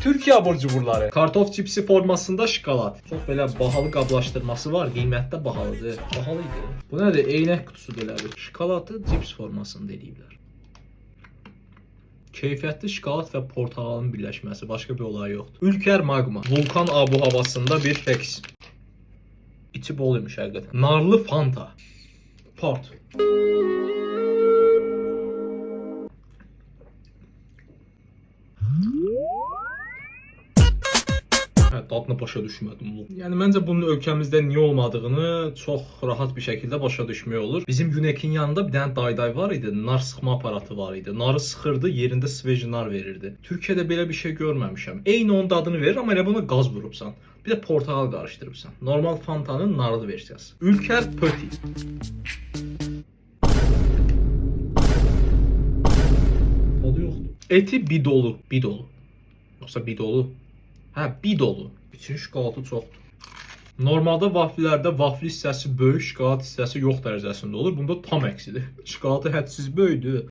Türkiyə abur cuburları. Kartof cipsi formasında şokolad. Çox belə bahalı qablaşdırması var. Qiymətdə bahalıdır. Bahalı idi. Bu nədir? Eynək qutusu belədir. Şokoladı cips formasında eləyiblər. Keyfiyyətli şokolad və portağalın birləşməsi. Başqa bir olay yoxdur. Ülker Magma. Vulkan abu-havasında bir feks. İçi bol imiş həqiqətən. Narlı Fanta. Port. Dadını başa düşmədim. Yəni məncə bunun ölkəmizdə niyə olmadığını çox rahat bir şəkildə başa düşmək olur. Bizim Yunekin yanında bir dənə dayday var idi. Nar sıxma aparatı var idi. Narı sıxırdı, yerində sveji nar verirdi. Türkiyədə belə bir şey görməmişəm. Eyni onun dadını verir, amma elə buna qaz vurubsan. Bir də portağal qarışdırıbsan. Normal Fanta'nın narlı versiyası. Ülker Pöti. Tadı yoxdur. Eti bidolu. Bidolu. Yoxsa bidolu. Hə, bidolu. Bütün şokoladı çoxdur. Normalda vaflilərdə vafli hissəsi böyük, şokolad hissəsi yox dərəcəsində olur. Bunda tam əksidir. Şokoladı hədsiz böyükdür.